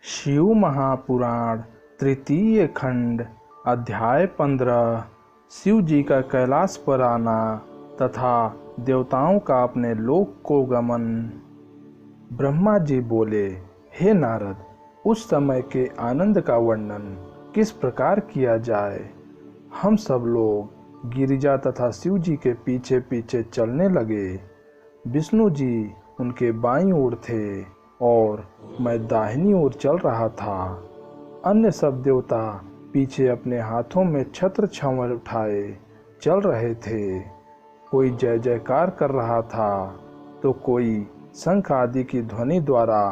शिव महापुराण तृतीय खंड अध्याय 15 शिव जी का कैलाश पर आना तथा देवताओं का अपने लोक को गमन। ब्रह्मा जी बोले, हे नारद, उस समय के आनंद का वर्णन किस प्रकार किया जाए। हम सब लोग गिरिजा तथा शिव जी के पीछे पीछे चलने लगे। विष्णु जी उनके बाईं ओर थे और मैं दाहिनी ओर चल रहा था। अन्य सब देवता पीछे अपने हाथों में छत्र छावर उठाए चल रहे थे। कोई जय जयकार कर रहा था तो कोई शंख आदि की ध्वनि द्वारा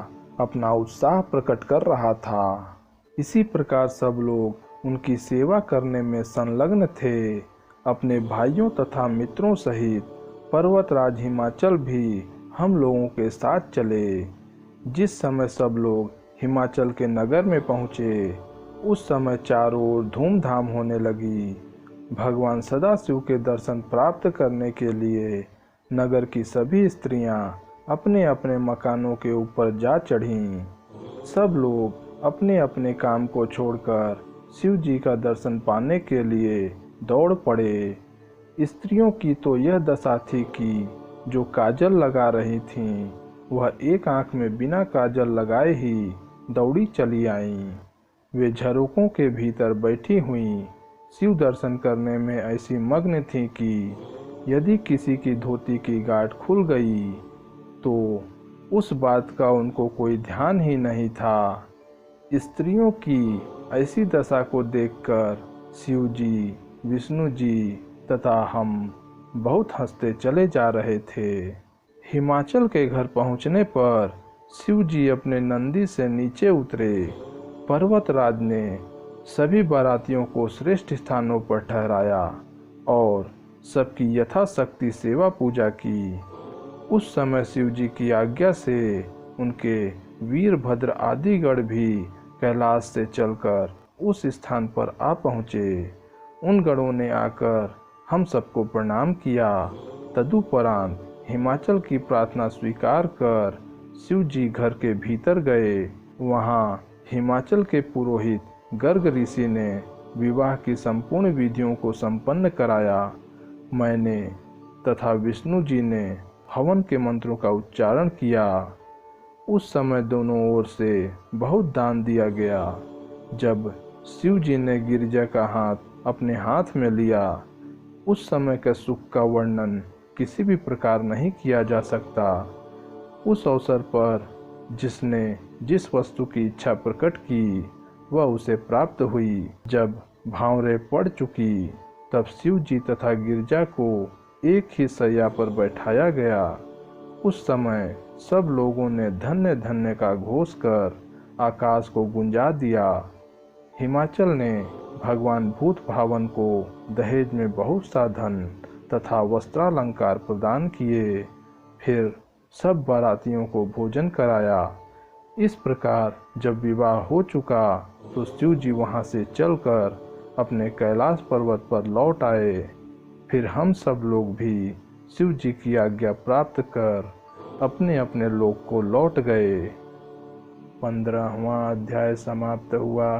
अपना उत्साह प्रकट कर रहा था। इसी प्रकार सब लोग उनकी सेवा करने में संलग्न थे। अपने भाइयों तथा मित्रों सहित पर्वतराज हिमाचल भी हम लोगों के साथ चले। जिस समय सब लोग हिमाचल के नगर में पहुँचे, उस समय चारों ओर धूमधाम होने लगी। भगवान सदाशिव के दर्शन प्राप्त करने के लिए नगर की सभी स्त्रियां अपने अपने मकानों के ऊपर जा चढ़ीं। सब लोग अपने अपने काम को छोड़कर शिव जी का दर्शन पाने के लिए दौड़ पड़े। स्त्रियों की तो यह दशा थी कि जो काजल लगा रही थीं, वह एक आंख में बिना काजल लगाए ही दौड़ी चली आईं। वे झरोकों के भीतर बैठी हुई शिव दर्शन करने में ऐसी मग्न थी कि यदि किसी की धोती की गांठ खुल गई तो उस बात का उनको कोई ध्यान ही नहीं था। स्त्रियों की ऐसी दशा को देखकर शिव जी, विष्णु जी तथा हम बहुत हंसते चले जा रहे थे। हिमाचल के घर पहुंचने पर शिव जी अपने नंदी से नीचे उतरे। पर्वतराज ने सभी बारातियों को श्रेष्ठ स्थानों पर ठहराया और सबकी यथाशक्ति सेवा पूजा की। उस समय शिव जी की आज्ञा से उनके वीरभद्र आदि गण भी कैलाश से चलकर उस स्थान पर आ पहुँचे। उन गणों ने आकर हम सबको प्रणाम किया। तदुपरांत हिमाचल की प्रार्थना स्वीकार कर शिव जी घर के भीतर गए। वहाँ हिमाचल के पुरोहित गर्ग ऋषि ने विवाह की संपूर्ण विधियों को संपन्न कराया। मैंने तथा विष्णु जी ने हवन के मंत्रों का उच्चारण किया। उस समय दोनों ओर से बहुत दान दिया गया। जब शिव जी ने गिरिजा का हाथ अपने हाथ में लिया, उस समय के सुख का वर्णन किसी भी प्रकार नहीं किया जा सकता। उस अवसर पर जिसने जिस वस्तु की इच्छा प्रकट की, वह उसे प्राप्त हुई। जब भांवरे पड़ चुकी, तब शिव जी तथा गिरिजा को एक ही शैया पर बैठाया गया। उस समय सब लोगों ने धन्य धन्य का घोष कर आकाश को गुंजा दिया। हिमाचल ने भगवान भूत भावन को दहेज में बहुत सा धन तथा वस्त्रालंकार प्रदान किए। फिर सब बारातियों को भोजन कराया। इस प्रकार जब विवाह हो चुका तो शिव जी वहाँ से चलकर अपने कैलाश पर्वत पर लौट आए। फिर हम सब लोग भी शिव जी की आज्ञा प्राप्त कर अपने अपने लोक को लौट गए। 15वां अध्याय समाप्त हुआ।